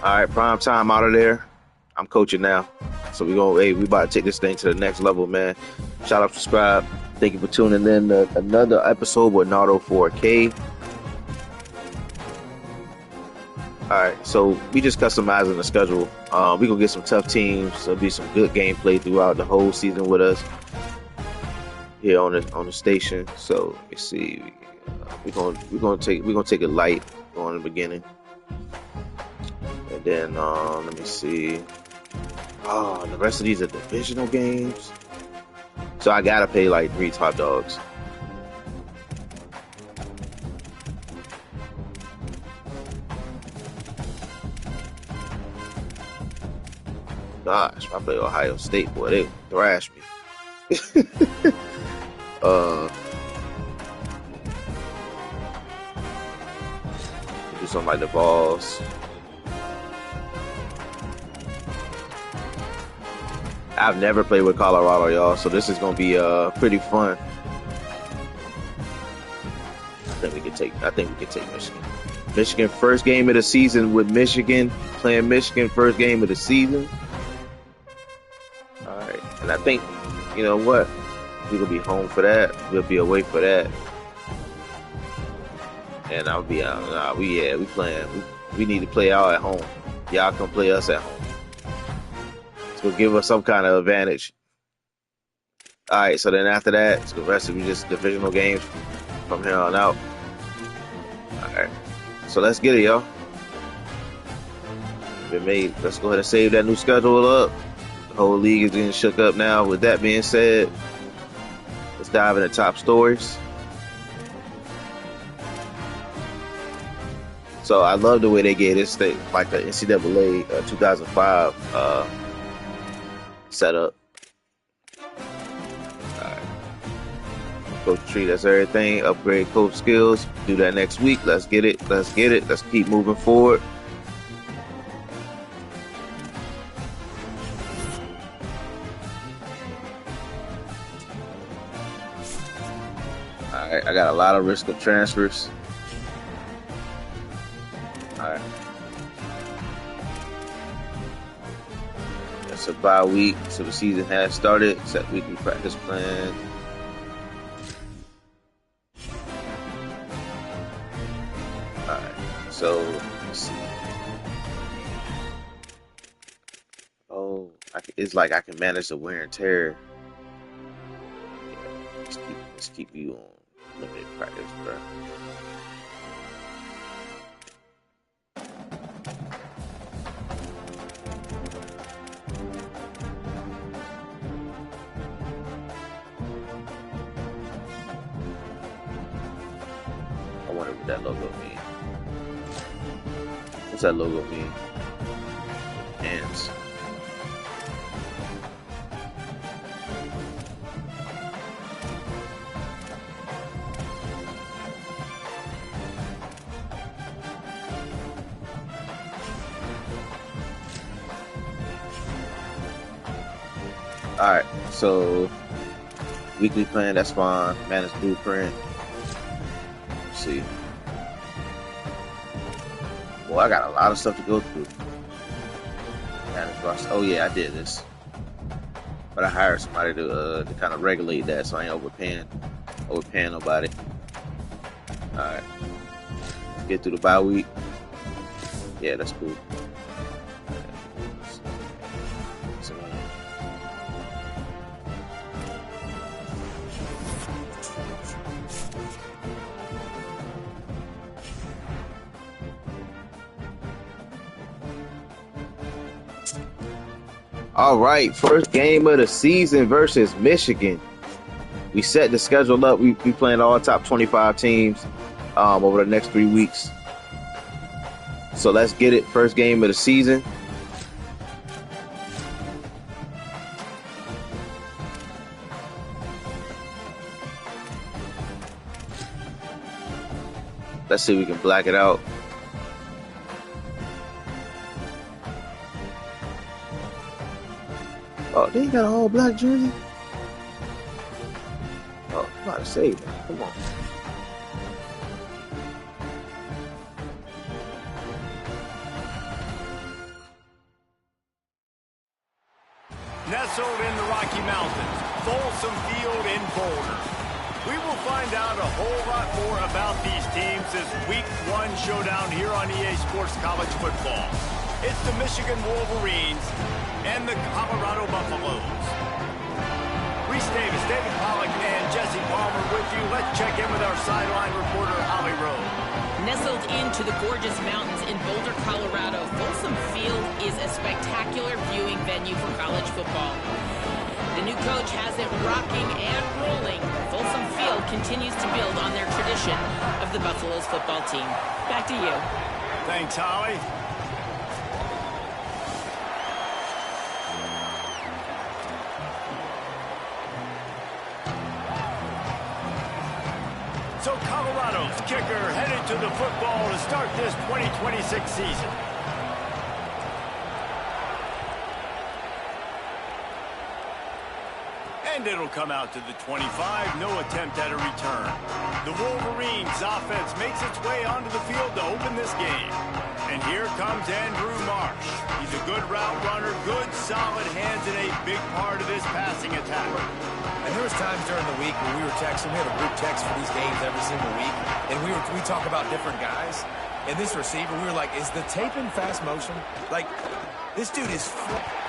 All right, prime time out of there. I'm coaching now, so we about to take this thing to the next level, man. Shout out, subscribe. Thank you for tuning in to another episode with Nardo 4K. All right, so we just customizing the schedule. We gonna get some tough teams. There'll be some good gameplay throughout the whole season with us here on the station. So let's see. We're gonna take it light on the beginning, and then let me see. Oh, the rest of these are divisional games. So I gotta pay like 3 top dogs. Gosh, if I play Ohio State, boy, they thrash me. uh, do something like the balls. I've never played with Colorado, y'all, so this is gonna be pretty fun. I think we can take Michigan. Michigan first game of the season with Michigan, playing Michigan first game of the season. All right, and I think, you know what, we'll be home for that. We'll be away for that, and I'll be out. We playing. We need to play out at home. Y'all come play us at home. It's gonna give us some kind of advantage. All right, so then after that, the rest of it just divisional games from here on out. All right, so let's get it, y'all. Been made. Let's go ahead and save that new schedule up. The whole league is getting shook up now. With that being said, let's dive into top stories. So I love the way they gave this thing, like the NCAA 2005 setup. Coach treat us everything, upgrade coach skills. Do that next week. Let's get it. Let's keep moving forward. All right, I got a lot of risk of transfers. All right. It's a bye week, so the season has started. Set weekly practice plan. So, let's see. Oh, it's like I can manage the wear and tear. Yeah, let's keep you on limited practice, bro. I wonder what that logo means. What's that logo mean? Hands. All right, so weekly plan, that's fine. Manage blueprint. Let's see. Well, I got a lot of stuff to go through. Oh yeah, I did this, but I hired somebody to kind of regulate that, so I ain't overpaying nobody. All right, get through the bye week. Yeah, that's cool. All right, first game of the season versus Michigan. We set the schedule up. We playing all top 25 teams over the next 3 weeks. So let's get it. First game of the season. Let's see if we can black it out. Oh, they ain't got a whole black jersey? Oh, I'm about to say that. Come on. Nestled in the Rocky Mountains, Folsom Field in Boulder. We will find out a whole lot more about these teams this Week 1 showdown here on EA Sports College Football. It's the Michigan Wolverines and the Colorado Buffaloes. Reese Davis, David Pollack, and Jesse Palmer with you. Let's check in with our sideline reporter, Holly Rowe. Nestled into the gorgeous mountains in Boulder, Colorado, Folsom Field is a spectacular viewing venue for college football. The new coach has it rocking and rolling. Folsom Field continues to build on their tradition of the Buffaloes football team. Back to you. Thanks, Holly. So Colorado's kicker headed to the football to start this 2026 season. And it'll come out to the 25, no attempt at a return. The Wolverines offense makes its way onto the field to open this game. And here comes Andrew Marsh. He's a good route runner, good solid hands, and a big part of this passing attack. And there was times during the week when we were texting. We had a group text for these games every single week. And we talk about different guys. And this receiver, we were like, is the tape in fast motion? Like, this dude is...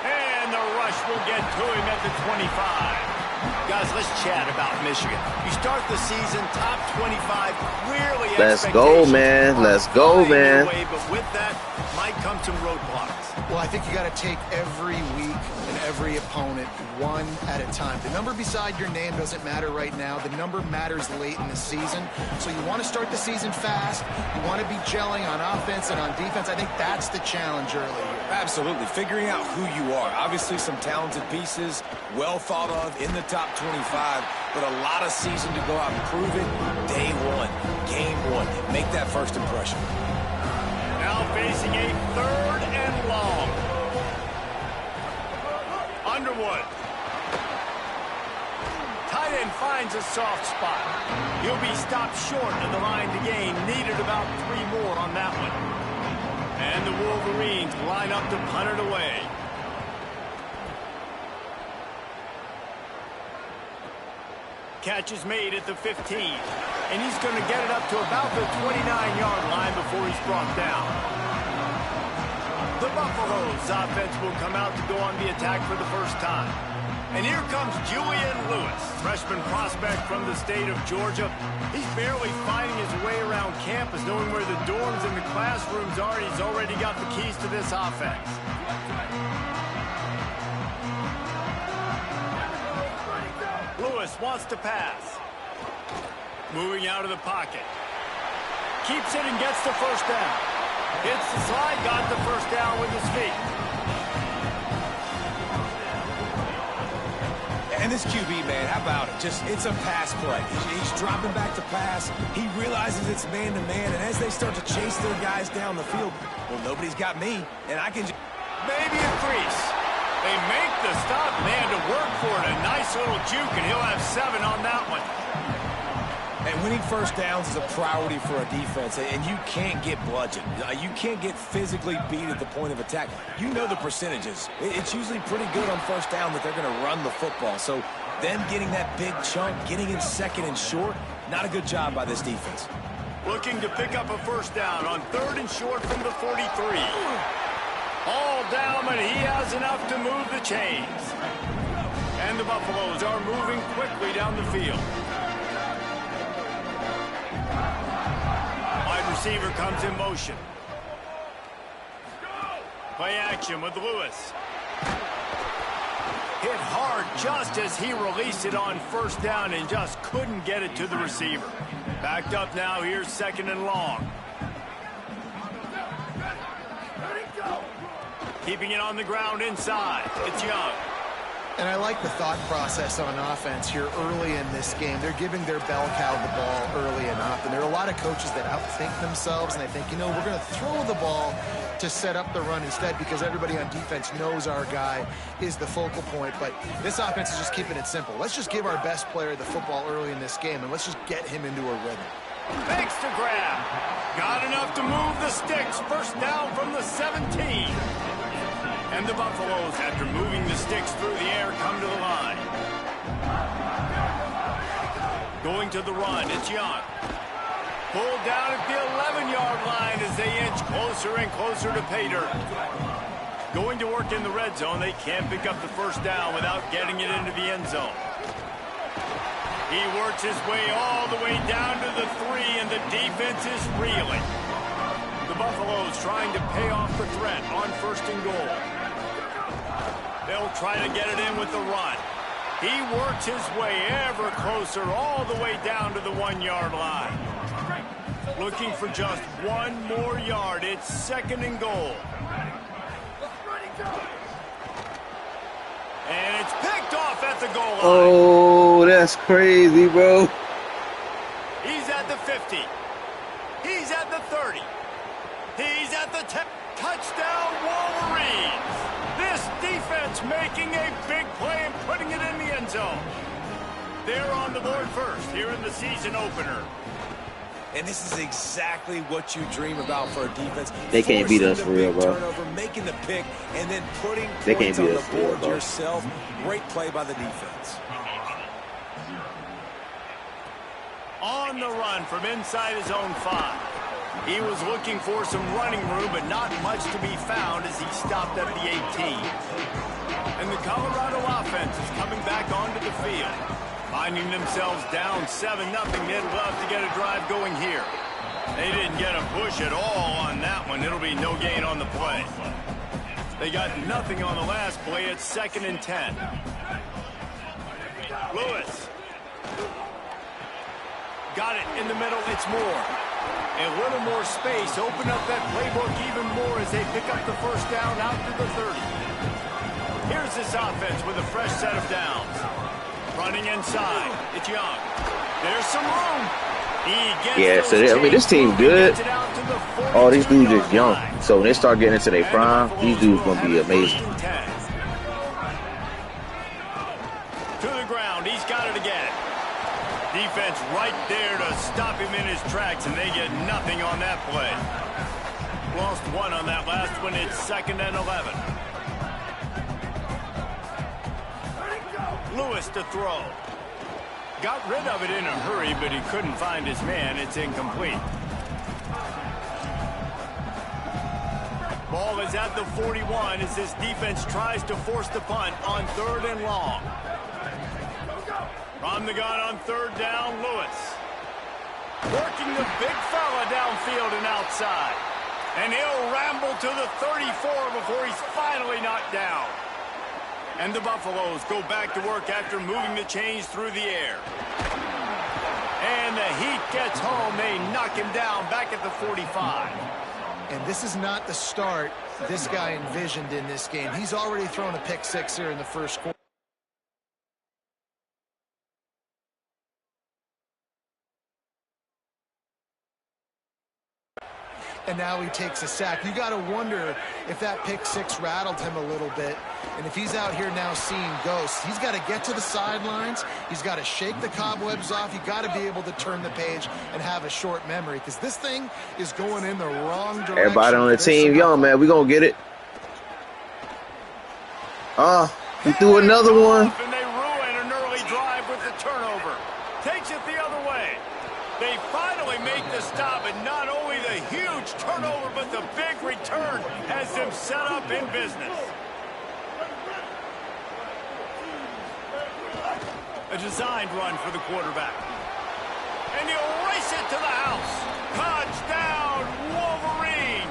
And the rush will get to him at the 25. Guys, let's chat about Michigan. You start the season top 25, clearly let's go, man. Let's go, man. Away, but with that might come some roadblocks. Well, I think you got to take every week and every opponent one at a time. The number beside your name doesn't matter right now. The number matters late in the season. So you want to start the season fast. You want to be gelling on offense and on defense. I think that's the challenge early here. Absolutely. Figuring out who you are. Obviously, some talented pieces, well thought of in the top 25, but a lot of season to go out and prove it. Day one, game one. Make that first impression. Now facing a 3rd and long. Underwood. Tight end finds a soft spot. He'll be stopped short of the line to gain. Needed about 3 more on that one. And the Wolverines line up to punt it away. Catch is made at the 15. And he's going to get it up to about the 29-yard line before he's brought down. The Buffaloes offense will come out to go on the attack for the first time. And here comes Julian Lewis, freshman prospect from the state of Georgia. He's barely finding his way around campus, knowing where the dorms and the classrooms are, and he's already got the keys to this offense. Lewis wants to pass. Moving out of the pocket. Keeps it and gets the first down. Hits the slide, got the first down with his feet. And this QB, man, how about it? It's a pass play. He's dropping back to pass. He realizes it's man-to-man, and as they start to chase their guys down the field, well, nobody's got me, and I can just... Maybe a crease. They make the stop, man, to work for it. A nice little juke, and he'll have 7 on that one. And winning first downs is a priority for a defense, and you can't get bludgeoned. You can't get physically beat at the point of attack. You know the percentages. It's usually pretty good on first down that they're going to run the football. So them getting that big chunk, getting in 2nd and short, not a good job by this defense. Looking to pick up a first down on 3rd and short from the 43. All down, but he has enough to move the chains. And the Buffaloes are moving quickly down the field. Wide receiver comes in motion. Play action with Lewis. Hit hard just as he released it on first down and just couldn't get it to the receiver. Backed up now, here's 2nd and long. Keeping it on the ground inside. It's Young. And I like the thought process on offense here early in this game. They're giving their bell cow the ball early enough. And there are a lot of coaches that outthink themselves, and they think, you know, we're going to throw the ball to set up the run instead because everybody on defense knows our guy is the focal point. But this offense is just keeping it simple. Let's just give our best player the football early in this game, and let's just get him into a rhythm. Makes the grab. Got enough to move the sticks. First down from the 17. And the Buffaloes, after moving the sticks through the air, come to the line. Going to the run, it's Young. Pulled down at the 11-yard line as they inch closer and closer to pay dirt. Going to work in the red zone, they can't pick up the first down without getting it into the end zone. He works his way all the way down to the 3, and the defense is reeling. The Buffaloes trying to pay off the threat on 1st and goal. They'll try to get it in with the run. He works his way ever closer all the way down to the 1-yard line. Looking for just 1 more yard. It's 2nd and goal. And it's picked off at the goal line. Oh, that's crazy, bro. He's at the 50. He's at the 30. He's at the 10. Touchdown, Wolverines. This defense making a big play and putting it in the end zone. They're on the board first here in the season opener. And this is exactly what you dream about for a defense. They can't beat us for real, bro. Turnover, making the pick, and then putting they can't points beat on us the for real, board bro. yourself. Great play by the defense. On the run from inside his own 5. He was looking for some running room, but not much to be found as he stopped at the 18. And the Colorado offense is coming back onto the field. Finding themselves down 7-0, they'd love to get a drive going here. They didn't get a push at all on that one. It'll be no gain on the play. They got nothing on the last play. It's 2nd and 10. Lewis. Got it in the middle. It's Moore. A little more space. Open up that playbook even more as they pick up the first down out to the 30. Here's this offense with a fresh set of downs. Running inside. It's Young. There's some room. Yeah, so I mean, this team good. All these dudes is young. So when they start getting into their prime, these dudes going to be amazing. To the ground. He's got it again. Defense right there to stop him in his tracks, and they get nothing on that play. Lost 1 on that last one. It's 2nd and 11. Lewis to throw. Got rid of it in a hurry, but he couldn't find his man. It's incomplete. Ball is at the 41 as this defense tries to force the punt on 3rd and long. From the gun on 3rd down, Lewis. Working the big fella downfield and outside. And he'll ramble to the 34 before he's finally knocked down. And the Buffaloes go back to work after moving the chains through the air. And the heat gets home. They knock him down back at the 45. And this is not the start this guy envisioned in this game. He's already thrown a pick 6 here in the first quarter. And now he takes a sack. You got to wonder if that pick 6 rattled him a little bit. And if he's out here now seeing ghosts, he's got to get to the sidelines. He's got to shake the cobwebs off. You got to be able to turn the page and have a short memory, because this thing is going in the wrong direction. Everybody on the team, young man, we going to get it. He threw another one. And they ruin an early drive with the turnover. Takes it the other way. They finally make the stop, and not only the huge turnover, but the big return has them set up in business. A designed run for the quarterback. And he'll race it to the house. Touchdown, Wolverines!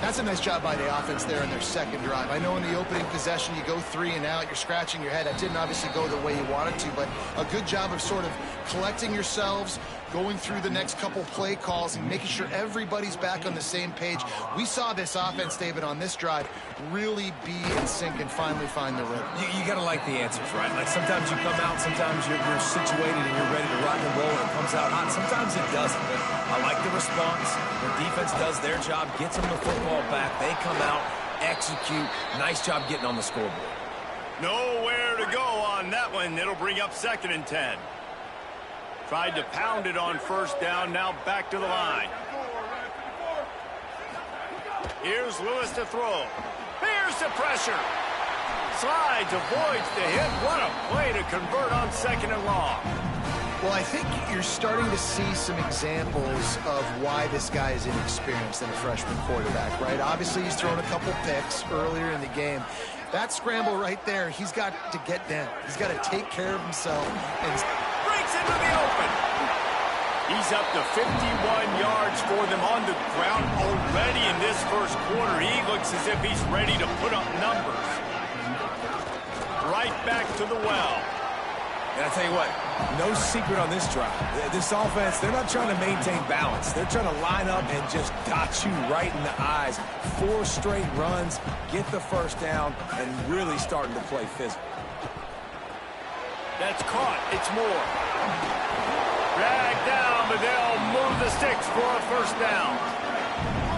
That's a nice job by the offense there in their second drive. I know in the opening possession you go 3 and out, you're scratching your head. That didn't obviously go the way you wanted to, but a good job of sort of collecting yourselves, going through the next couple play calls and making sure everybody's back on the same page. We saw this offense, David, on this drive really be in sync and finally find the rhythm. You got to like the answers, right? Like sometimes you come out, sometimes you're situated and you're ready to rock and roll and it comes out hot. Sometimes it doesn't. But I like the response. The defense does their job, gets them the football back. They come out, execute. Nice job getting on the scoreboard. Nowhere to go on that one. It'll bring up 2nd and 10. Tried to pound it on 1st down, now back to the line. Here's Lewis to throw. Here's the pressure. Slides, avoids the hit. What a play to convert on 2nd and long. Well, I think you're starting to see some examples of why this guy is inexperienced in a freshman quarterback, right? Obviously, he's thrown a couple picks earlier in the game. That scramble right there, he's got to get down. He's got to take care of himself. And breaks into the open. He's up to 51 yards for them on the ground already in this first quarter. He looks as if he's ready to put up numbers. Right back to the well. And I tell you what, no secret on this drive. This offense, they're not trying to maintain balance. They're trying to line up and just dot you right in the eyes. 4 straight runs, get the first down, and really starting to play physical. That's caught. It's more. Dragged down, but they'll move the sticks for a first down.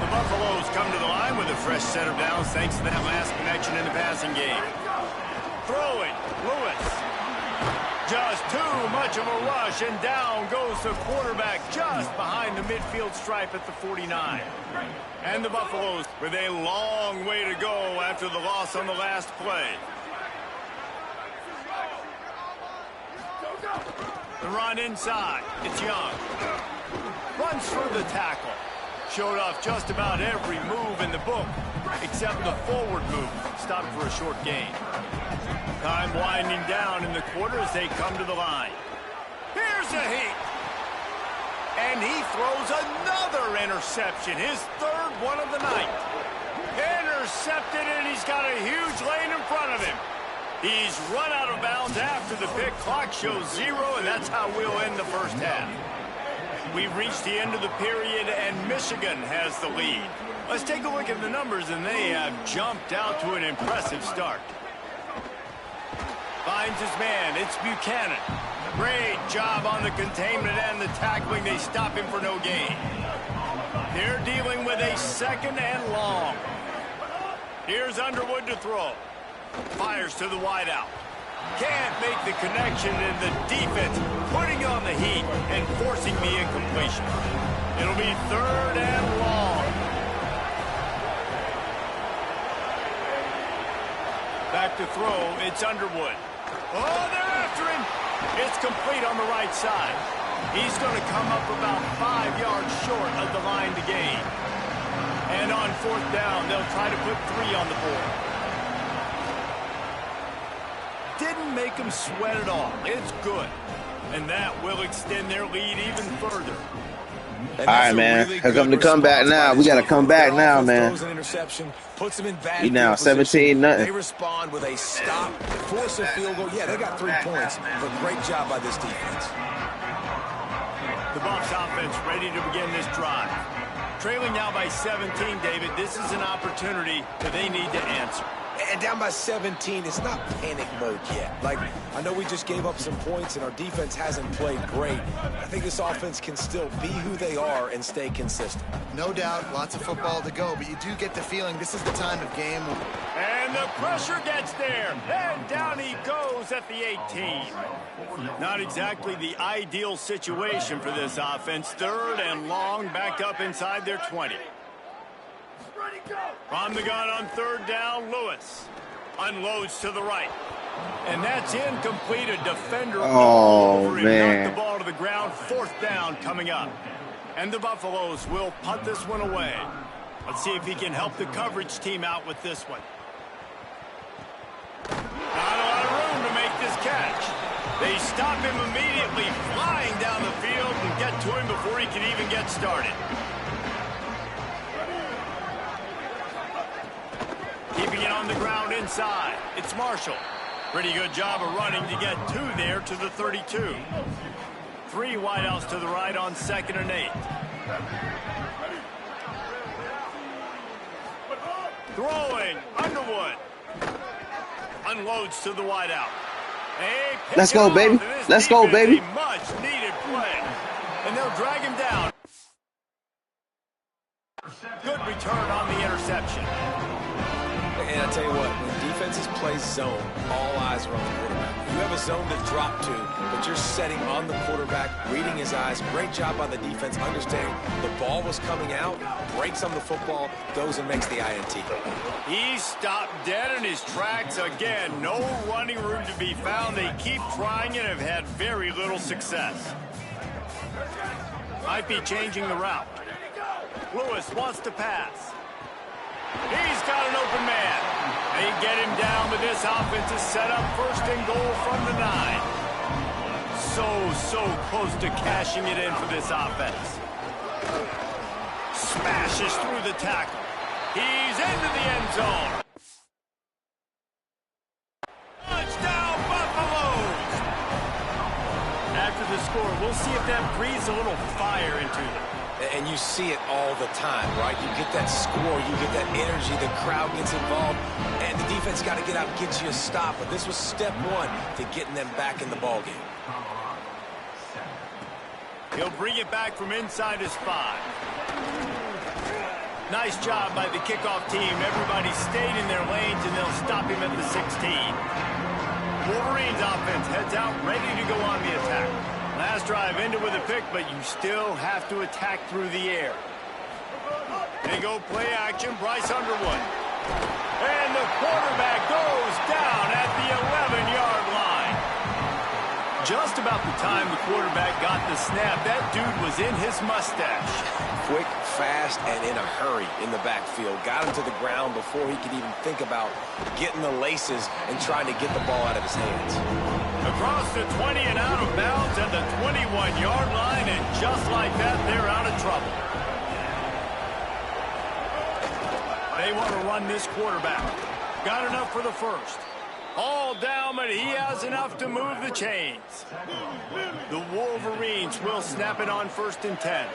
The Buffaloes come to the line with a fresh set of downs thanks to that last connection in the passing game. Throwing, Lewis. Just too much of a rush, and down goes the quarterback just behind the midfield stripe at the 49. And the Buffaloes with a long way to go after the loss on the last play. The run inside. It's Young. Runs through the tackle. Showed off just about every move in the book, except the forward move. Stopped for a short gain. Time winding down in the quarter as they come to the line. Here's a heat. And he throws another interception. His 3rd one of the night. Intercepted, and he's got a huge lane in front of him. He's run out of bounds after the pick. Clock shows 0, and that's how we'll end the first half. We've reached the end of the period, and Michigan has the lead. Let's take a look at the numbers, and they have jumped out to an impressive start. Finds his man. It's Buchanan. Great job on the containment and the tackling. They stop him for no gain. They're dealing with a 2nd and long. Here's Underwood to throw. Fires to the wideout. Can't make the connection, and the defense putting on the heat and forcing the incompletion. It'll be 3rd and long. Back to throw. It's Underwood. Oh, they're after him. It's complete on the right side. He's going to come up about 5 yards short of the line to gain. And on 4th down, they'll try to put 3 on the board. Didn't make him sweat at all. It's good. And that will extend their lead even further. All right, man. Here come the comeback now. We got to come back now, man. Puts them in bad We now 17-0. They respond with a stop, force a field goal. Yeah, they got 3 points, but great job by this defense. The Buffs offense ready to begin this drive. Trailing now by 17, David. This is an opportunity that they need to answer. And down by 17, it's not panic mode yet. Like, I know we just gave up some points and our defense hasn't played great. I think this offense can still be who they are and stay consistent. no doubt, lots of football to go, but you do get the feeling this is the time of game. And the pressure gets there. And down he goes at the 18. Not exactly the ideal situation for this offense. 3rd and long, back up inside their 20. From the gun on 3rd down, Lewis unloads to the right. And that's incomplete. A defender over him. Knocked the ball to the ground. 4th down coming up. And the Buffaloes will punt this one away. Let's see if he can help the coverage team out with this one. Not a lot of room to make this catch. They stop him immediately, flying down the field and get to him before he can even get started. Keeping it on the ground inside. It's Marshall. Pretty good job of running to get 2 there to the 32. 3 wideouts to the right on 2nd and 8. Throwing, Underwood. Unloads to the wideout. Let's go, baby. Let's go, baby. Much needed play. And they'll drag him down. Good return on the interception. And I tell you what, when defense defenses play zone, all eyes are on the quarterback. You have a zone to drop to, but you're setting on the quarterback, reading his eyes. Great job by the defense, understanding the ball was coming out, breaks on the football, goes and makes the INT. He stopped dead in his tracks again. No running room to be found. They keep trying and have had very little success. Might be changing the route. Lewis wants to pass. He's got an open man. They get him down, but this offense is set up first and goal from the 9. So close to cashing it in for this offense. Smashes through the tackle. He's into the end zone. Touchdown, Buffaloes! After the score, we'll see if that breathes a little fire into them. And you see it all the time, right? You get that score, you get that energy, the crowd gets involved, and the defense got to get out and get you a stop. But this was step one to getting them back in the ballgame. He'll bring it back from inside his 5. Nice job by the kickoff team. Everybody stayed in their lanes, and they'll stop him at the 16. Wolverines offense heads out, ready to go on the attack. Last drive ended with a pick, but you still have to attack through the air. They go play action, Bryce Underwood. And the quarterback goes down at the 11-yard line. Just about the time the quarterback got the snap, that dude was in his mustache. Quick, fast, and in a hurry in the backfield. Got him to the ground before he could even think about getting the laces and trying to get the ball out of his hands. Across the 20 and out of bounds at the 21-yard line, and just like that, they're out of trouble. They want to run this quarterback. Got enough for the first. All down, but he has enough to move the chains. The Wolverines will snap it on 1st and 10.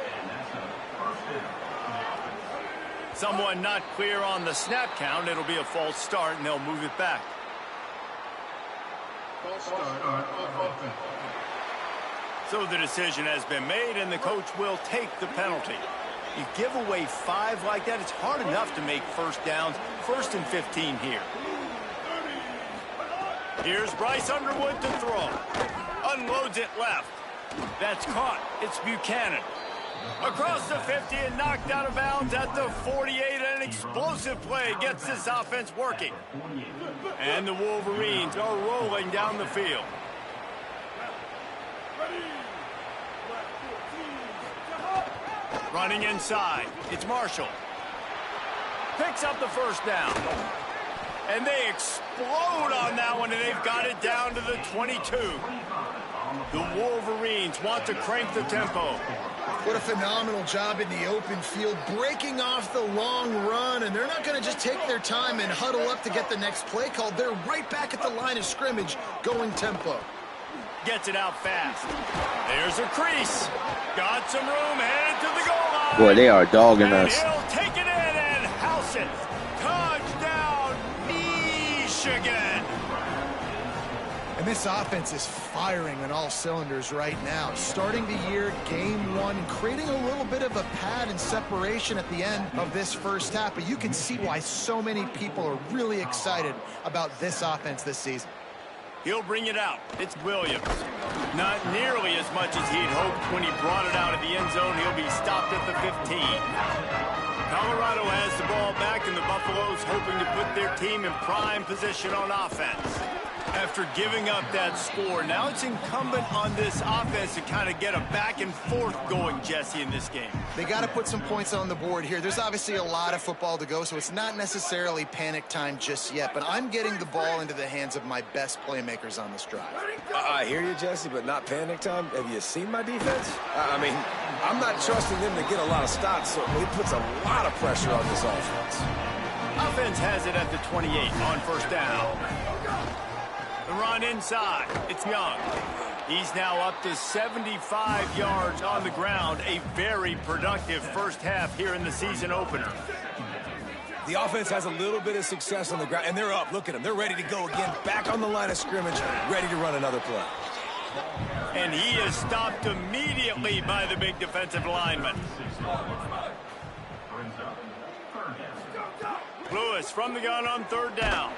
Someone not clear on the snap count. It'll be a false start, and they'll move it back. So the decision has been made, and the coach will take the penalty. You give away 5 like that, it's hard enough to make first downs. 1st and 15 here. Here's Bryce Underwood to throw. Unloads it left. That's caught. It's Buchanan. Across the 50 and knocked out of bounds at the 48. An explosive play gets this offense working. And the Wolverines are rolling down the field. Running inside. It's Marshall. Picks up the first down. And they explode on that one, and they've got it down to the 22. The Wolverines want to crank the tempo. What a phenomenal job in the open field, breaking off the long run, and they're not going to just take their time and huddle up to get the next play called. They're right back at the line of scrimmage, going tempo. Gets it out fast. There's a crease. Got some room, headed to the goal line. Boy, they are dogging and us. He'll take it in and house it. Touchdown, Michigan. And this offense is firing on all cylinders right now. Starting the year, game 1, and creating a little bit of a pad and separation at the end of this first half. But you can see why so many people are really excited about this offense this season. He'll bring it out. It's Williams. Not nearly as much as he'd hoped when he brought it out of the end zone. He'll be stopped at the 15. Colorado has the ball back, and the Buffaloes hoping to put their team in prime position on offense. After giving up that score, now it's incumbent on this offense to kind of get a back and forth going, Jesse, in this game. They got to put some points on the board here. There's obviously a lot of football to go, so it's not necessarily panic time just yet, but I'm getting the ball into the hands of my best playmakers on this drive. I hear you, Jesse, but not panic time. Have you seen my defense? I mean, I'm not trusting them to get a lot of stops, so it puts a lot of pressure on this offense. Offense has it at the 28 on first down. The run inside. It's Young. He's now up to 75 yards on the ground. A very productive first half here in the season opener. The offense has a little bit of success on the ground, and they're up. Look at them. They're ready to go again. Back on the line of scrimmage, ready to run another play. And he is stopped immediately by the big defensive lineman. Lewis from the gun on third down.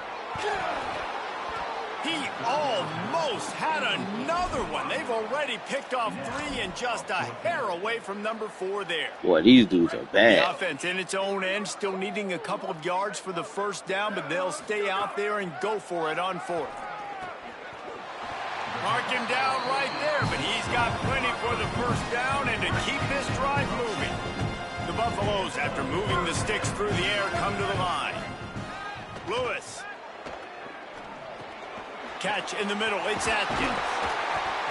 He almost had another one. They've already picked off 3 and just a hair away from number 4 there. Boy, these dudes are The bad. offense in its own end, still needing a couple of yards for the first down, but they'll stay out there and go for it on 4th. Mark him down right there, but he's got plenty for the first down and to keep this drive moving. The Buffaloes, after moving the sticks through the air, come to the line. Lewis. Catch in the middle. It's Atkins.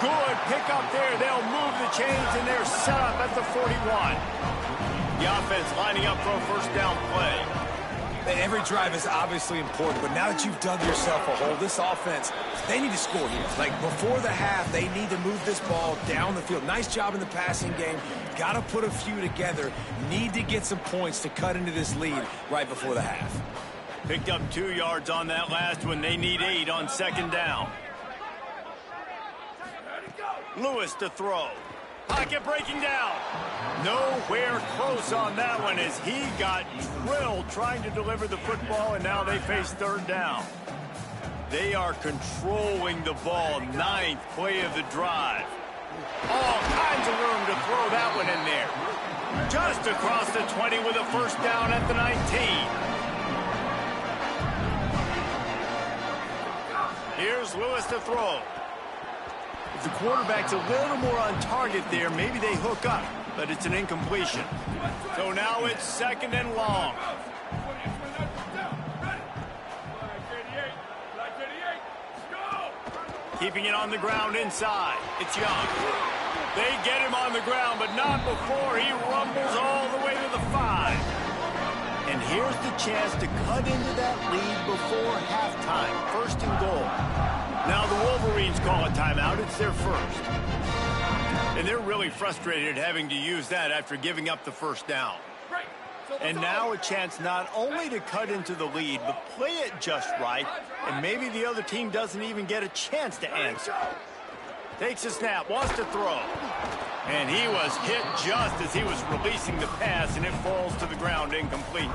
Good pick up there. They'll move the chains, and they're set up at the 41. The offense lining up for a first down play. And every drive is obviously important, but now that you've dug yourself a hole, this offense, they need to score here. Like, before the half, they need to move this ball down the field. Nice job in the passing game. Got to put a few together. Need to get some points to cut into this lead right before the half. Picked up 2 yards on that last one. They need 8 on second down. Lewis to throw. Pocket breaking down. Nowhere close on that one as he got drilled trying to deliver the football, and now they face third down. They are controlling the ball. 9th play of the drive. All kinds of room to throw that one in there. Just across the 20 with a first down at the 19. Here's Lewis to throw. If the quarterback's a little more on target there, maybe they hook up, but it's an incompletion. So now it's 2nd and long. Keeping it on the ground inside. It's Young. They get him on the ground, but not before he rumbles all the way to the 5. And here's the chance to cut into that lead before halftime. 1st and goal. Now the Wolverines call a timeout. It's their first. And they're really frustrated having to use that after giving up the first down. And now a chance not only to cut into the lead, but play it just right, and maybe the other team doesn't even get a chance to answer. Takes a snap, wants to throw. And he was hit just as he was releasing the pass, and it falls to the ground incomplete.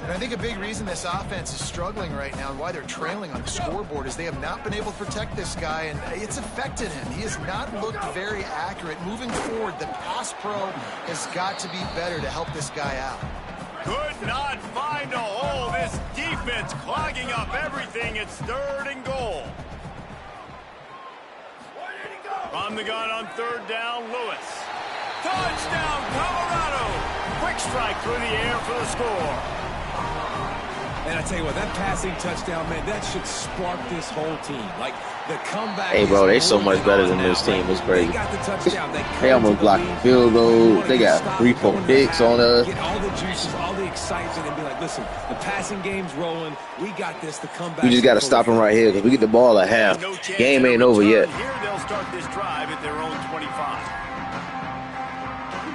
And I think a big reason this offense is struggling right now and why they're trailing on the scoreboard is they have not been able to protect this guy, and it's affected him. He has not looked very accurate. Moving forward, the pass pro has got to be better to help this guy out. Could not find a hole. This defense clogging up everything. It's 3rd and goal. From the gun on 3rd down, Lewis. Touchdown, Colorado. Quick strike through the air for the score. And I tell you what, that passing touchdown, man, that should spark this whole team. Like, the comeback. Hey, bro, they so much better than this team. It's crazy. They got the touchdown. They almost blocked the field goal. They got 3-4 dicks on us. Get all the juices, all the excitement, and be like, listen, the passing game's rolling. We got this. The comeback. We just got to stop them right here because we get the ball at half. No Game ain't over yet. Here they'll start this drive at their own 25.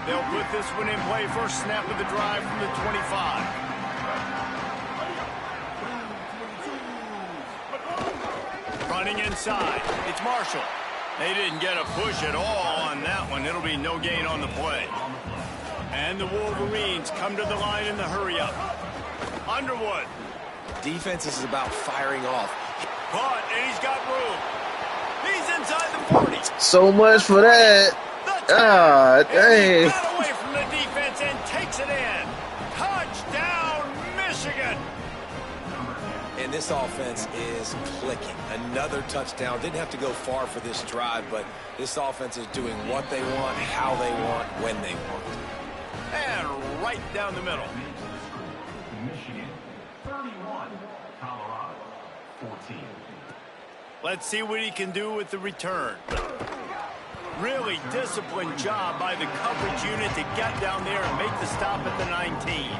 They'll put this one in play. First snap of the drive from the 25. Running inside. It's Marshall. They didn't get a push at all on that one. It'll be no gain on the play. And the Wolverines come to the line in the hurry-up. Underwood. Defense is about firing off. Caught, and he's got room. He's inside the 40. So much for that. Ah, dang. He got away from the defense and takes it in. Touchdown, Michigan. And this offense is clicking. Another touchdown. Didn't have to go far for this drive, but this offense is doing what they want, how they want, when they want. And right down the middle. Michigan 31, Colorado 14. Let's see what he can do with the return. Really disciplined job by the coverage unit to get down there and make the stop at the 19.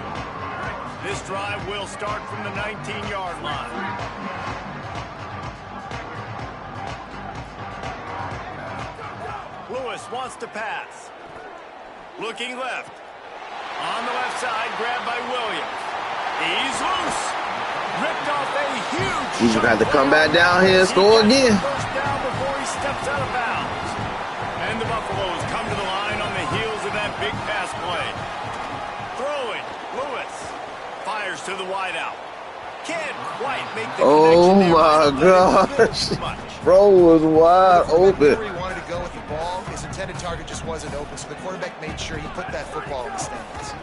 This drive will start from the 19-yard line. Lewis wants to pass. Looking left. On the left side, grabbed by Williams. He's loose. Ripped off a huge. He's going to have to come back down here and score again. First down before he steps out of bounds. And the Buffaloes come to the line on the heels of that big pass play. Throwing. Lewis fires to the wideout. Can't quite make the Oh connection there, my but it's a gosh. bit much. Bro was wide open. Where he wanted to go with the ball, his intended target just wasn't open, so the quarterback made sure he put that football in the stands.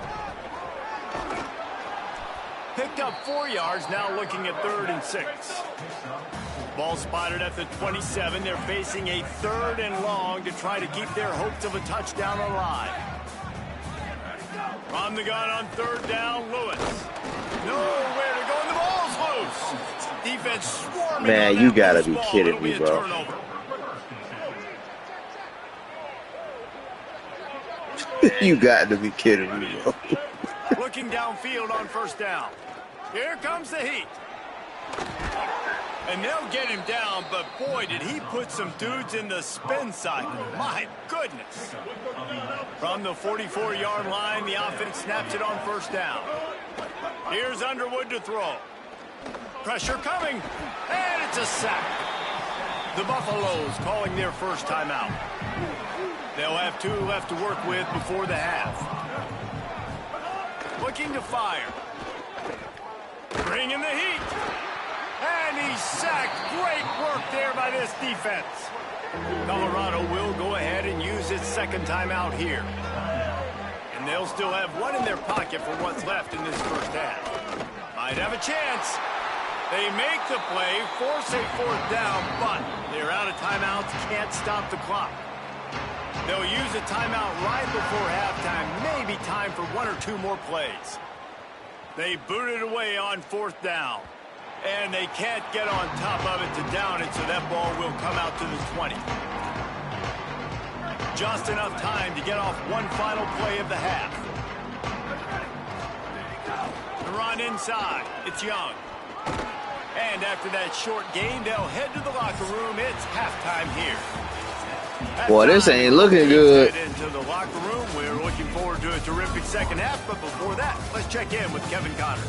Picked up 4 yards, now looking at 3rd and 6. Ball spotted at the 27. They're facing a 3rd and long to try to keep their hopes of a touchdown alive. From the gun on 3rd down, Lewis. Nowhere to go, and the ball's loose. Defense swarming. Man, on you that gotta loose be ball. kidding It'll be me, a bro. turnover. You got to be kidding me, bro. Looking downfield on 1st down. Here comes the heat. And they'll get him down, but boy, did he put some dudes in the spin cycle. My goodness. From the 44-yard line, the offense snaps it on 1st down. Here's Underwood to throw. Pressure coming, and it's a sack. The Buffaloes calling their first timeout. They'll have 2 left to work with before the half. Looking to fire. Bringing the heat. And he's sacked. Great work there by this defense. Colorado will go ahead and use its 2nd timeout here. And they'll still have 1 in their pocket for what's left in this 1st half. Might have a chance. They make the play, force a 4th down, but they're out of timeouts, can't stop the clock. They'll use a timeout right before halftime, maybe time for 1 or 2 more plays. They boot it away on 4th down. And they can't get on top of it to down it, so that ball will come out to the 20. Just enough time to get off 1 final play of the half. The run inside. It's Young. And after that short game, they'll head to the locker room. It's halftime here. Boy, this ain't looking good. Into the locker room. We're looking forward to a terrific 2nd half, but before that, let's check in with Kevin Connor.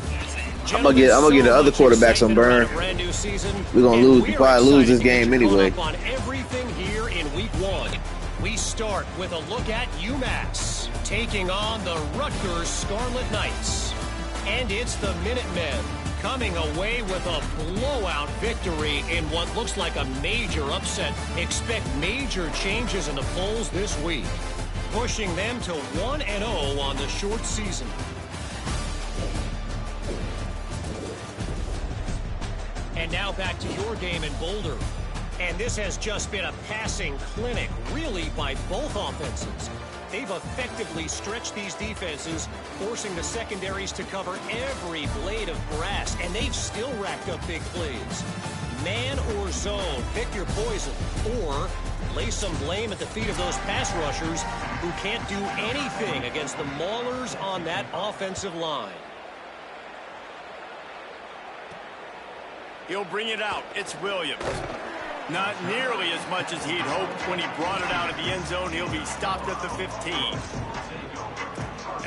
I'm gonna get the other quarterback some burn. We're gonna lose. We probably lose this game anyway. On everything here in week 1. We start with a look at UMass taking on the Rutgers Scarlet Knights. And it's the Minutemen coming away with a blowout victory in what looks like a major upset. Expect major changes in the polls this week, pushing them to 1-0 on the short season. And now back to your game in Boulder. And this has just been a passing clinic, really, by both offenses. They've effectively stretched these defenses, forcing the secondaries to cover every blade of grass, and they've still racked up big plays. Man or zone, pick your poison, or lay some blame at the feet of those pass rushers who can't do anything against the maulers on that offensive line. He'll bring it out. It's Williams. Not nearly as much as he'd hoped when he brought it out of the end zone. He'll be stopped at the 15.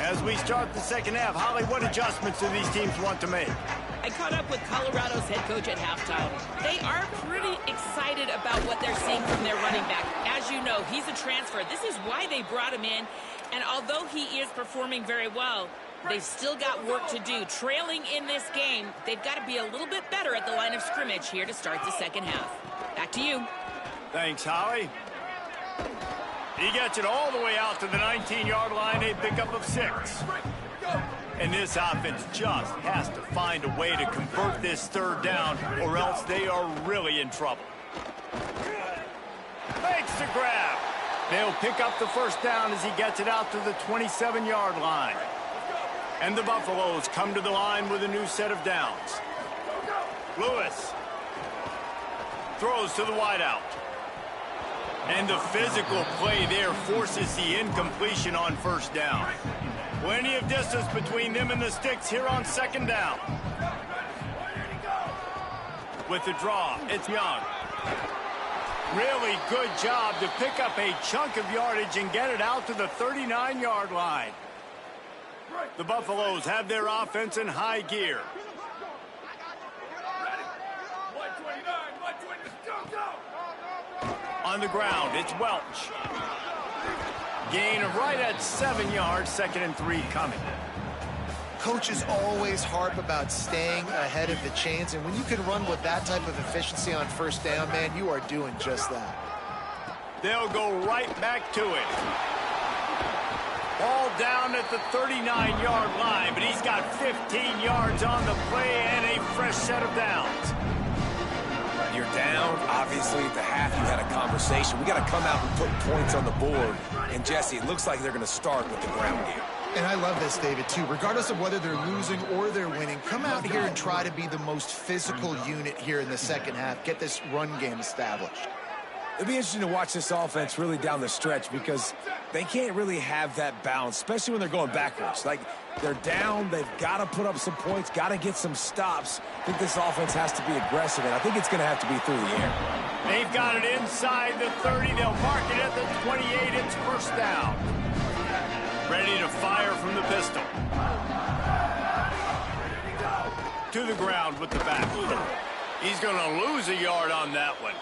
As we start the 2nd half, Holly, what adjustments do these teams want to make? I caught up with Colorado's head coach at halftime. They are pretty excited about what they're seeing from their running back. As you know, he's a transfer. This is why they brought him in. And although he is performing very well, they've still got work to do. Trailing in this game, they've got to be a little bit better at the line of scrimmage here to start the 2nd half. Back to you. Thanks, Holly. He gets it all the way out to the 19-yard line, a pickup of 6. And this offense just has to find a way to convert this 3rd down, or else they are really in trouble. Makes the grab. They'll pick up the 1st down as he gets it out to the 27-yard line. And the Buffaloes come to the line with a new set of downs. Lewis throws to the wideout. And the physical play there forces the incompletion on 1st down. Plenty of distance between them and the sticks here on 2nd down. With the draw, it's Young. Really good job to pick up a chunk of yardage and get it out to the 39-yard line. The Buffaloes have their offense in high gear. On the ground, it's Welch. Gain of right at 7 yards, 2nd and 3 coming. Coaches always harp about staying ahead of the chains, and when you can run with that type of efficiency on first down, man, you are doing just that. They'll go right back to it. Ball down at the 39-yard line, but he's got 15 yards on the play and a fresh set of downs. You're down. Obviously, at the half, you had a conversation. We got to come out and put points on the board. And, Jesse, it looks like they're going to start with the ground game. And I love this, David, too. Regardless of whether they're losing or they're winning, come out here and try to be the most physical unit here in the second half. Get this run game established. It'll be interesting to watch this offense really down the stretch because they can't really have that balance, especially when they're going backwards. Like, they're down, they've got to put up some points, got to get some stops. I think this offense has to be aggressive, and I think it's going to have to be through the air. They've got it inside the 30. They'll mark it at the 28. It's first down. Ready to fire from the pistol. To the ground with the back. He's going to lose a yard on that one.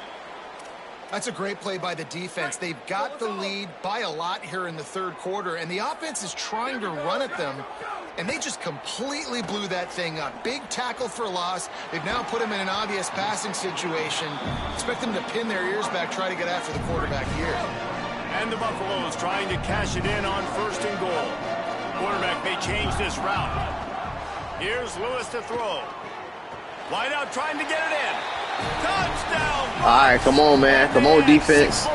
That's a great play by the defense. They've got the lead by a lot here in the third quarter, and the offense is trying to run at them, and they just completely blew that thing up. Big tackle for loss. They've now put him in an obvious passing situation. Expect them to pin their ears back, try to get after the quarterback here. And the Buffaloes trying to cash it in on first and goal. Quarterback may change this route. Here's Lewis to throw. Wide out trying to get it in. Touchdown! All right, come on, man. Come on, defense.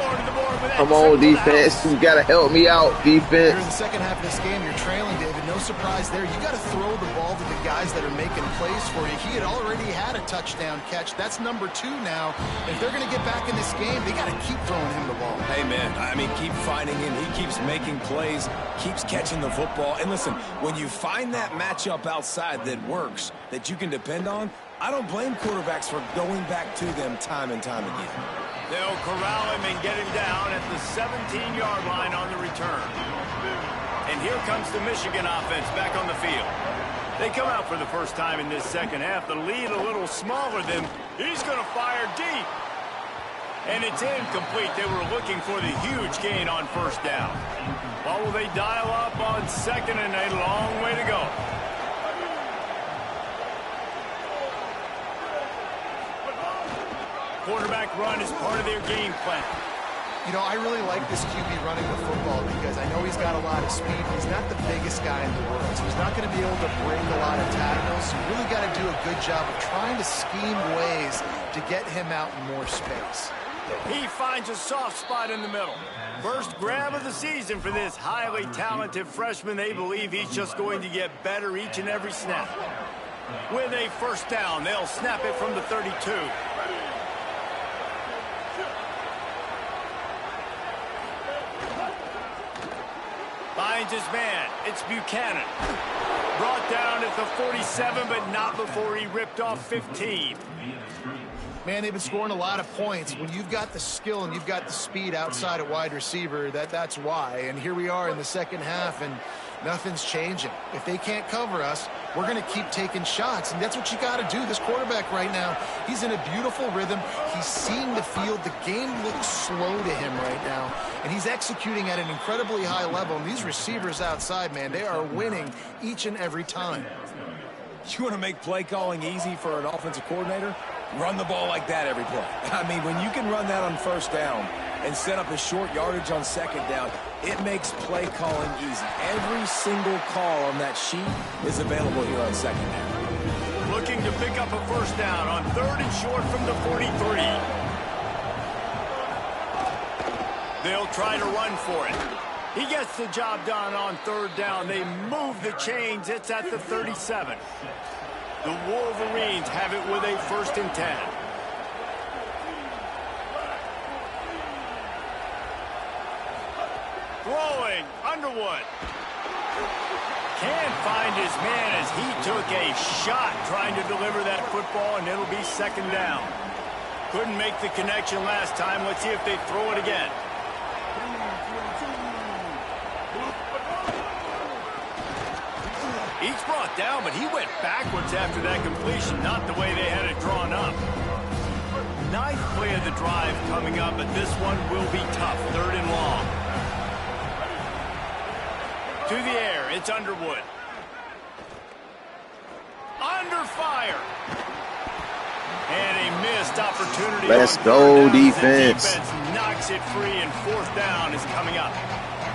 Come on, defense. You got to help me out, defense. Here in the second half of this game, you're trailing, David. No surprise there. You got to throw the ball to the guys that are making plays for you. He had already had a touchdown catch. That's number 2 now. If they're going to get back in this game, they got to keep throwing him the ball. Hey, man, I mean, keep finding him. He keeps making plays, keeps catching the football. And listen, when you find that matchup outside that works, that you can depend on, I don't blame quarterbacks for going back to them time and time again. They'll corral him and get him down at the 17-yard line on the return. And here comes the Michigan offense back on the field. They come out for the first time in this second half. The lead a little smaller than he's going to fire deep. And it's incomplete. They were looking for the huge gain on first down. Well, will they dial up on second and a long way to go? Quarterback run is part of their game plan. You know, I really like this QB running the football because I know he's got a lot of speed. He's not the biggest guy in the world, so he's not going to be able to break a lot of tackles. You really got to do a good job of trying to scheme ways to get him out in more space. He finds a soft spot in the middle. First grab of the season for this highly talented freshman. They believe he's just going to get better each and every snap. With a first down, they'll snap it from the 32. Finds his man. It's Buchanan. Brought down at the 47, but not before he ripped off 15. Man, they've been scoring a lot of points. When you've got the skill and you've got the speed outside at wide receiver, that's why. And here we are in the second half, and nothing's changing. If they can't cover us, we're going to keep taking shots, and that's what you got to do. This quarterback right now, he's in a beautiful rhythm. He's seeing the field. The game looks slow to him right now, and he's executing at an incredibly high level. And these receivers outside, man, they are winning each and every time. You want to make play calling easy for an offensive coordinator? Run the ball like that every play. I mean, when you can run that on first down and set up a short yardage on second down, it makes play calling easy. Every single call on that sheet is available here on second down. Looking to pick up a first down on third and short from the 43. They'll try to run for it. He gets the job done on third down. They move the chains. It's at the 37. The Wolverines have it with a first and 10. Throwing, Underwood. Can't find his man as he took a shot trying to deliver that football, and it'll be second down. Couldn't make the connection last time. Let's see if they throw it again. He's brought down, but he went backwards after that completion, not the way they had it drawn up. Ninth play of the drive coming up, but this one will be tough. Third and long. To the air, it's Underwood. Under fire. And a missed opportunity. Let's go, defense. The defense knocks it free, and fourth down is coming up.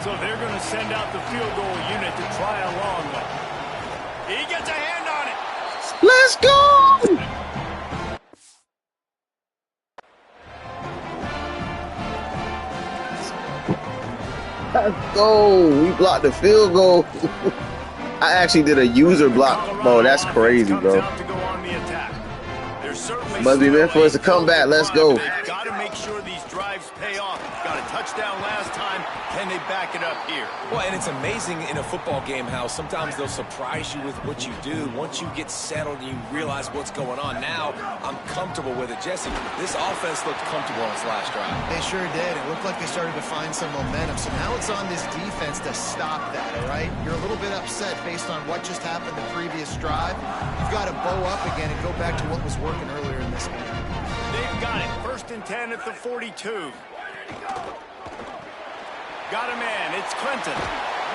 So they're going to send out the field goal unit to try a long one. He gets a hand on it. Let's go. Let's go. We blocked the field goal. I actually did a user block. Bro, that's crazy, bro. Must be meant for us to come back. Let's go. Got to make sure these drives pay off. Got a touchdown last time. Can they back it up here? Well, and it's amazing in a football game how sometimes they'll surprise you with what you do. Once you get settled and you realize what's going on, now I'm comfortable with it. Jesse, this offense looked comfortable on its last drive. They sure did. It looked like they started to find some momentum. So now it's on this defense to stop that, all right? You're a little bit upset based on what just happened the previous drive. You've got to bow up again and go back to what was working earlier in this game. They've got it. 1st and 10 at the 42. Got a man. It's Clinton.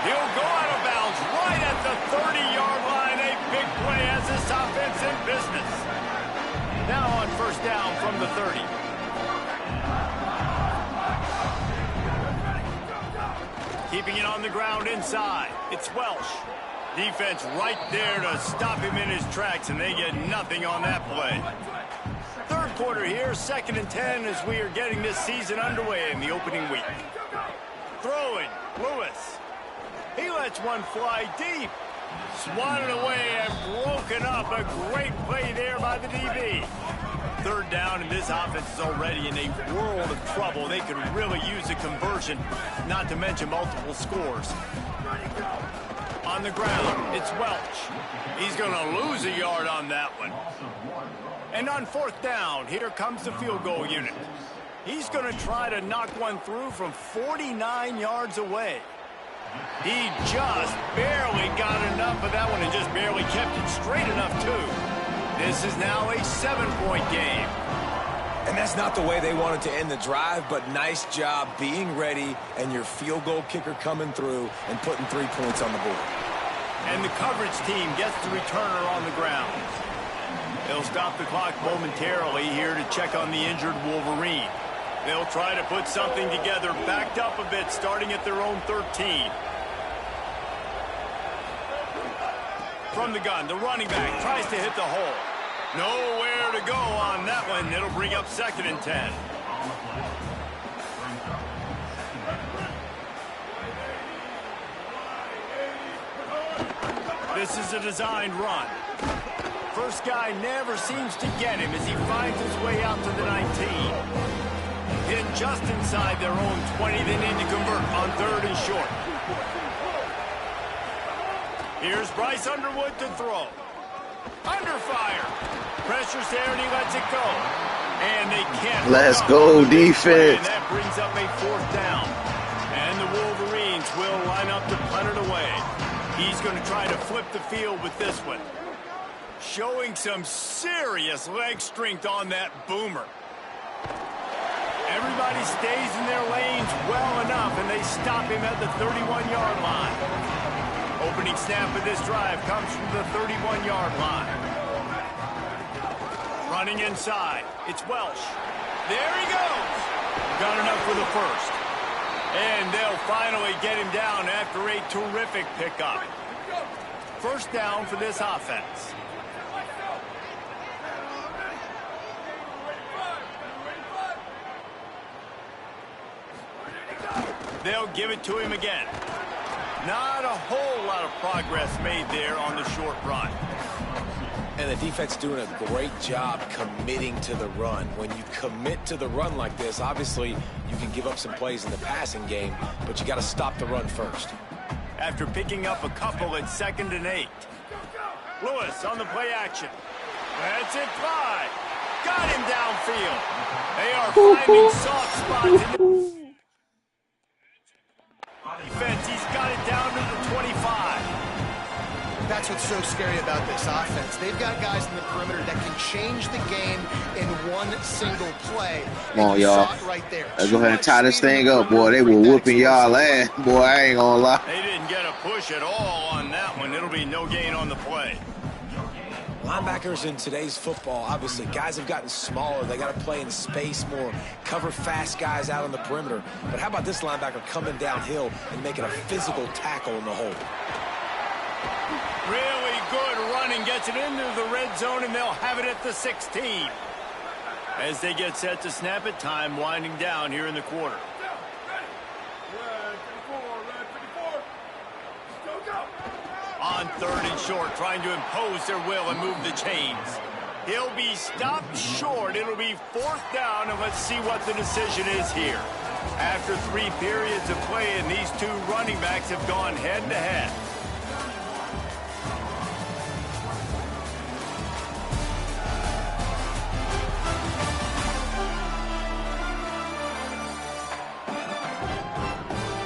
He'll go out of bounds right at the 30-yard line. A big play as this offense in business. Now on 1st down from the 30. Keeping it on the ground inside. It's Welsh. Defense right there to stop him in his tracks, and they get nothing on that play. 3rd quarter here, 2nd and 10 as we are getting this season underway in the opening week. Throwing, Lewis. He lets one fly deep. Swatted away and broken up. A great play there by the DB. 3rd down, and this offense is already in a world of trouble. They could really use a conversion, not to mention multiple scores. On the ground, it's Welch. He's going to lose a yard on that one. And on 4th down, here comes the field goal unit. He's going to try to knock one through from 49 yards away. He just barely got enough of that one and just barely kept it straight enough, too. This is now a 7-point game. And that's not the way they wanted to end the drive, but nice job being ready and your field goal kicker coming through and putting 3 points on the board. And the coverage team gets the returner on the ground. They'll stop the clock momentarily here to check on the injured Wolverine. They'll try to put something together, backed up a bit, starting at their own 13. From the gun, the running back tries to hit the hole. Nowhere to go on that one. It'll bring up 2nd and 10. This is a designed run. First guy never seems to get him as he finds his way out to the 19. Hit just inside their own 20. They need to convert on 3rd and short. Here's Bryce Underwood to throw. Under fire. Pressure's there and he lets it go. And they can't. Let's go, defense. And that brings up a 4th down. And the Wolverines will line up to punt it away. He's going to try to flip the field with this one. Showing some serious leg strength on that boomer. Everybody stays in their lanes well enough, and they stop him at the 31-yard line. Opening snap of this drive comes from the 31-yard line. Running inside, it's Welsh. There he goes. Got enough for the 1st. And they'll finally get him down after a terrific pickup. 1st down for this offense. They'll give it to him again. Not a whole lot of progress made there on the short run. And the defense doing a great job committing to the run. When you commit to the run like this, obviously you can give up some plays in the passing game, but you got to stop the run first. After picking up a couple at 2nd and 8. Lewis on the play action. That's it, 5. Got him downfield. They are finding soft spots in the defense. He's got it down to the 25. That's what's so scary about this offense. They've got guys in the perimeter that can change the game in one single play. Come on, y'all. Right there. Let's go ahead and tie this thing up, boy. They were whooping y'all ass. Boy, I ain't gonna lie. They didn't get a push at all on that one. It'll be no gain on the play. Linebackers in today's football, obviously, guys have gotten smaller. They got to play in space more, cover fast guys out on the perimeter. But how about this linebacker coming downhill and making a physical tackle in the hole? Really good running, gets it into the red zone, and they'll have it at the 16. As they get set to snap it, time winding down here in the quarter. On 3rd and short, trying to impose their will and move the chains. He'll be stopped short. It'll be 4th down, and let's see what the decision is here. After 3 periods of play, and these 2 running backs have gone head-to-head.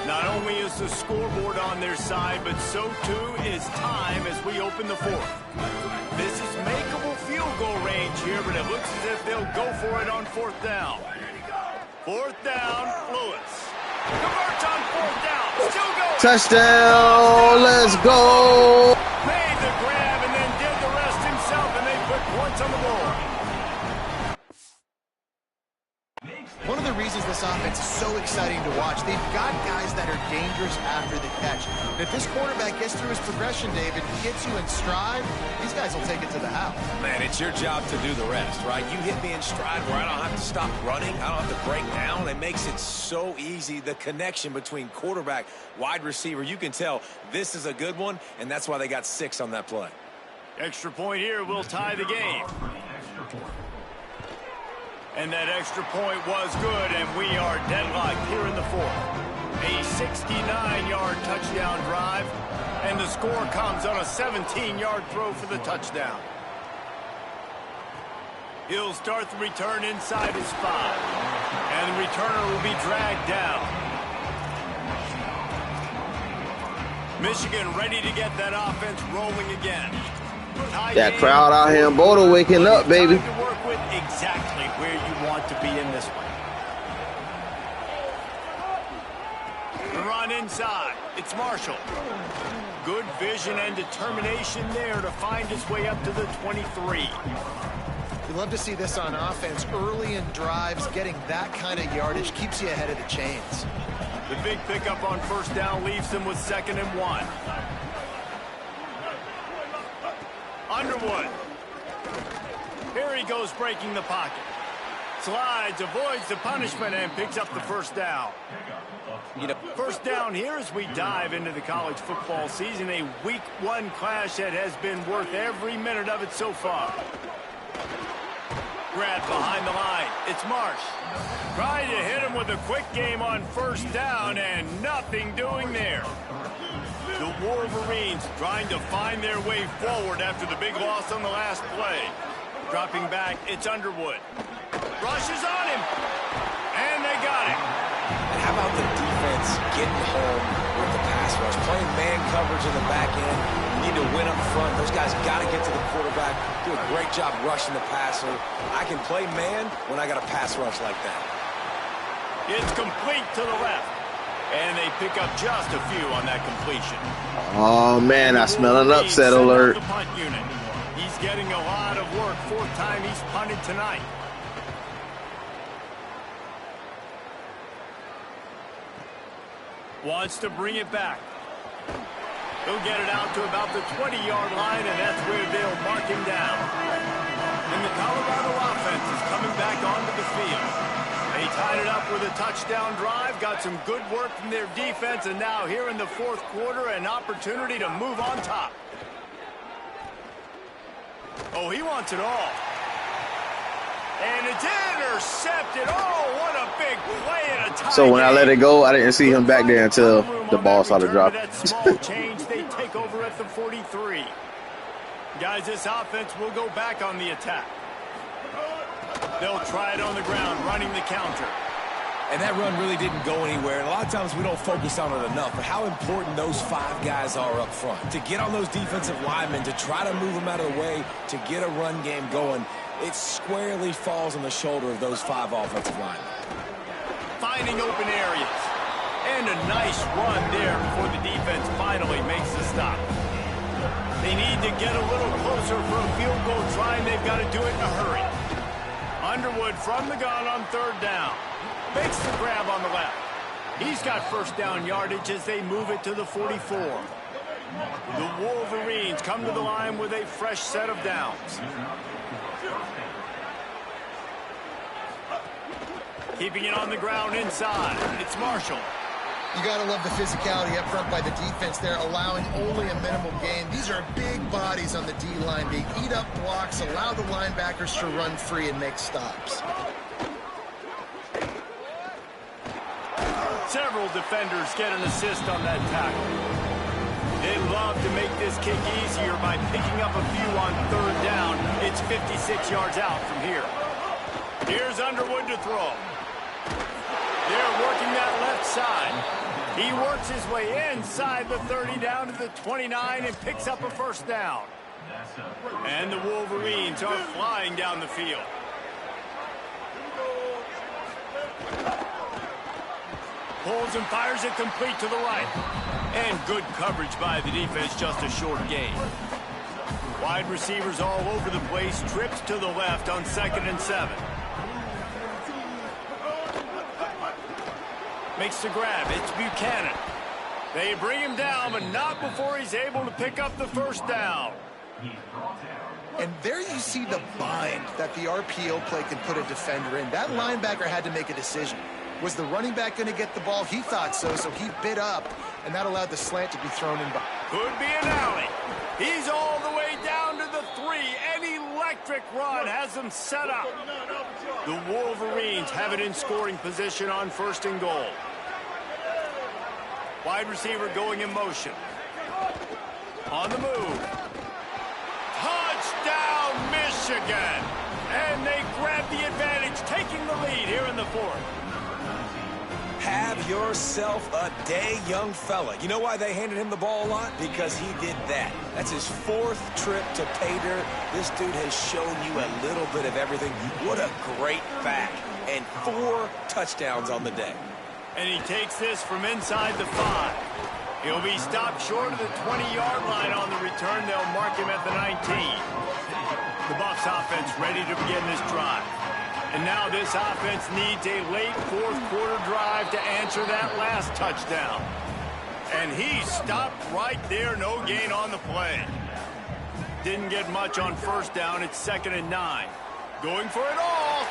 Not only is the scoreboard on their side, but so too is time as we open the 4th. This is makeable field goal range here, but it looks as if they'll go for it on 4th down. 4th down, Lewis. Converts on 4th down. Still going. Touchdown! Let's go! Made the grab and then did the rest himself, and they put points on the board. One of the reasons this offense is so exciting to watch, they've got guys that are dangerous after the catch. And if this quarterback gets through his progression, David, gets you in stride, these guys will take it to the house. Man, it's your job to do the rest, right? You hit me in stride where I don't have to stop running. I don't have to break down. It makes it so easy. The connection between quarterback, wide receiver, you can tell this is a good one, and that's why they got 6 on that play. Extra point here will tie the game. And that extra point was good, and we are deadlocked here in the 4th. A 69-yard touchdown drive, and the score comes on a 17-yard throw for the touchdown. He'll start the return inside his 5, and the returner will be dragged down. Michigan ready to get that offense rolling again. That crowd out here in Boulder waking up, baby. To work with exactly where you want to be in this one. The run inside. It's Marshall. Good vision and determination there to find his way up to the 23. We love to see this on offense. Early in drives, getting that kind of yardage keeps you ahead of the chains. The big pickup on 1st down leaves them with 2nd and 1. Underwood. Here he goes breaking the pocket. Slides, avoids the punishment, and picks up the 1st down. 1st down here as we dive into the college football season. A week 1 clash that has been worth every minute of it so far. Grab behind the line. It's Marsh. Trying to hit him with a quick game on 1st down, and nothing doing there. The Wolverines trying to find their way forward after the big loss on the last play. Dropping back, it's Underwood. Rushes on him, and they got him. And how about the defense getting home with the pass rush? Playing man coverage in the back end. You need to win up front. Those guys got to get to the quarterback. Do a great job rushing the passer. I can play man when I got a pass rush like that. It's complete to the left. And they pick up just a few on that completion. Oh, man, I smell an upset alert. The punt unit. He's getting a lot of work. 4th time he's punted tonight. Wants to bring it back. He'll get it out to about the 20-yard line, and that's where they'll mark him down. And the Colorado offense is coming back onto the field. They tied it up with a touchdown drive, got some good work from their defense, and now here in the 4th quarter, an opportunity to move on top. Oh, he wants it all. And it's intercepted. Oh, what a big play in a tie. So when I let it go, I didn't see him back there until the ball started dropping. That small change, they take over at the 43. Guys, this offense will go back on the attack. They'll try it on the ground, running the counter. And that run really didn't go anywhere. And a lot of times we don't focus on it enough. But how important those 5 guys are up front. To get on those defensive linemen, to try to move them out of the way, to get a run game going, it squarely falls on the shoulder of those 5 offensive linemen. Finding open areas. And a nice run there before the defense finally makes the stop. They need to get a little closer for a field goal try, and they've got to do it in a hurry. Underwood from the gun on 3rd down. Makes the grab on the left. He's got first down yardage as they move it to the 44. The Wolverines come to the line with a fresh set of downs. Keeping it on the ground inside. It's Marshall. You got to love the physicality up front by the defense there, allowing only a minimal gain. These are big bodies on the D-line. They eat up blocks, allow the linebackers to run free and make stops. Several defenders get an assist on that tackle. They love to make this kick easier by picking up a few on 3rd down. It's 56 yards out from here. Here's Underwood to throw. They're working that left side. He works his way inside the 30 down to the 29 and picks up a first down. And the Wolverines are flying down the field. Pulls and fires it complete to the right. And good coverage by the defense, just a short gain. Wide receivers all over the place, trips to the left on 2nd and 7. Makes the grab. It's Buchanan. They bring him down, but not before he's able to pick up the first down. And there you see the bind that the RPO play can put a defender in. That linebacker had to make a decision. Was the running back going to get the ball? He thought so, so he bit up, and that allowed the slant to be thrown in. Could be an alley. He's all the way down to the 3. An electric run has them set up. The Wolverines have it in scoring position on 1st and goal. Wide receiver going in motion. On the move. Touchdown, Michigan! And they grab the advantage, taking the lead here in the 4th. Have yourself a day, young fella. You know why they handed him the ball a lot? Because he did that. That's his 4th trip to pay dirt. This dude has shown you a little bit of everything. What a great back. And 4 touchdowns on the day. And he takes this from inside the 5. He'll be stopped short of the 20-yard line on the return. They'll mark him at the 19. The Bucs offense ready to begin this drive. And now this offense needs a late 4th quarter drive to answer that last touchdown. And he stopped right there, no gain on the play. Didn't get much on 1st down, it's 2nd and 9. Going for it all.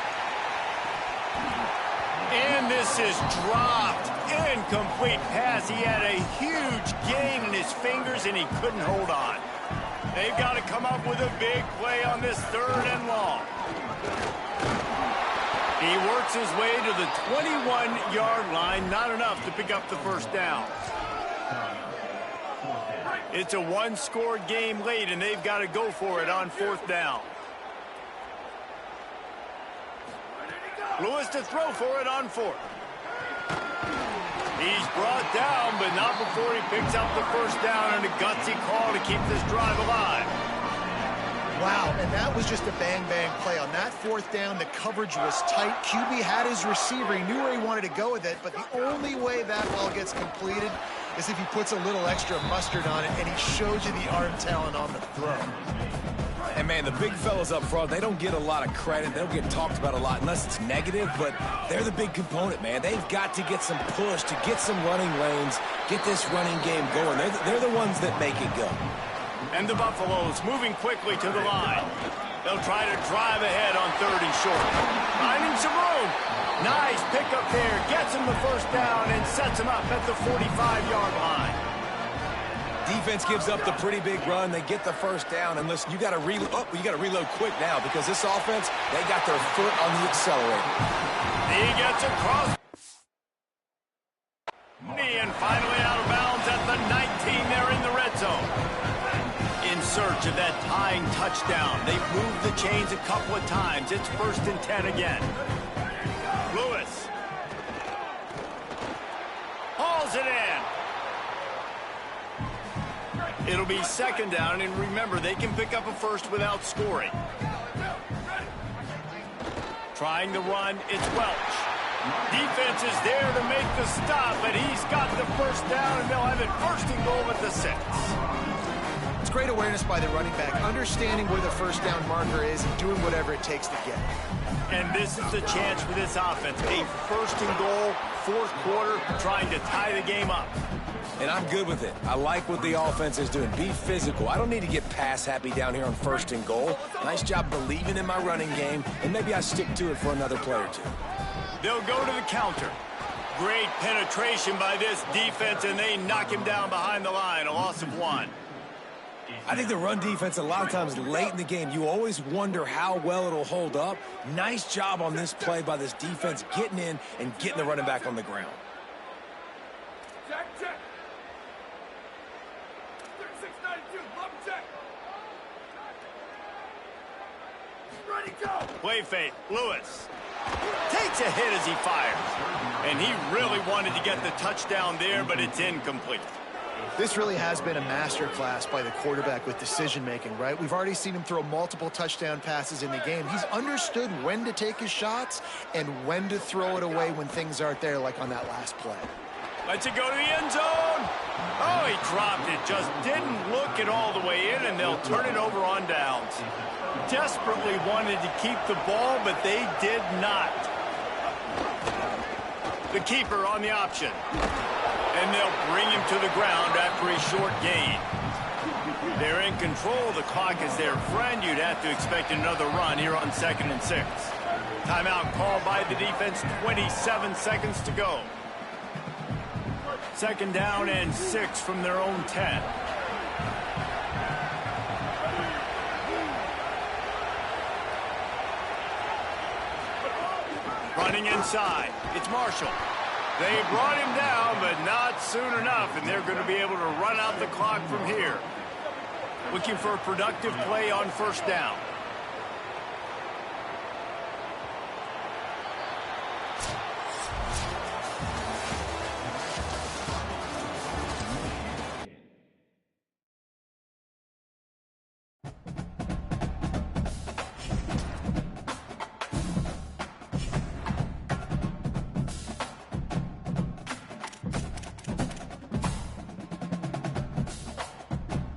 And this is dropped. Incomplete pass. He had a huge gain in his fingers and he couldn't hold on. They've got to come up with a big play on this 3rd and long. He works his way to the 21-yard line. Not enough to pick up the first down. It's a 1-score game late, and they've got to go for it on 4th down. Lewis to throw for it on 4th. He's brought down, but not before he picks up the first down, and a gutsy call to keep this drive alive. Wow, and that was just a bang-bang play. On that 4th down, the coverage was tight. QB had his receiver. He knew where he wanted to go with it, but the only way that ball gets completed is if he puts a little extra mustard on it, and he shows you the arm talent on the throw. And, man, the big fellas up front, they don't get a lot of credit. They don't get talked about a lot unless it's negative, but they're the big component, man. They've got to get some push, to get some running lanes, get this running game going. They're the ones that make it go. And the Buffaloes moving quickly to the line. They'll try to drive ahead on 3rd and short. Finding some room. Nice pickup there. Gets him the first down and sets him up at the 45-yard line. Defense gives up the pretty big run. They get the first down. And listen, you got to reload quick now because this offense, they got their foot on the accelerator. He gets across. And finally out of bounds at the 19. They're in the red zone. In search of that tying touchdown. They've moved the chains a couple of times. It's 1st and 10 again. Lewis hauls it in. It'll be 2nd down, and remember, they can pick up a first without scoring. Trying to run, it's Welch. Defense is there to make the stop, but he's got the first down, and they'll have it 1st and goal at the 6. It's great awareness by the running back, understanding where the first down marker is and doing whatever it takes to get it. And this is the chance for this offense. A first and goal, fourth quarter, trying to tie the game up. And I'm good with it. I like what the offense is doing. Be physical. I don't need to get pass happy down here on first and goal. Nice job believing in my running game, and maybe I stick to it for another play or two. They'll go to the counter. Great penetration by this defense, and they knock him down behind the line. A loss of 1. I think the run defense, a lot of times late in the game, you always wonder how well it'll hold up. Nice job on this play by this defense, getting in and getting the running back on the ground. Check. 36-92, love check. Ready, go. Play fake. Lewis takes a hit as he fires. And he really wanted to get the touchdown there, but it's incomplete. This really has been a masterclass by the quarterback with decision-making, right? We've already seen him throw multiple touchdown passes in the game. He's understood when to take his shots and when to throw it away when things aren't there, like on that last play. Lets it go to the end zone. Oh, he dropped it. Just didn't look it all the way in, and they'll turn it over on downs. Desperately wanted to keep the ball, but they did not. The keeper on the option. And they'll bring him to the ground after a short gain. They're in control. The clock is their friend. You'd have to expect another run here on 2nd and 6. Timeout called by the defense. 27 seconds to go. 2nd down and 6 from their own 10. Running inside. It's Marshall. They brought him down, but not soon enough, and they're going to be able to run out the clock from here. Looking for a productive play on 1st down.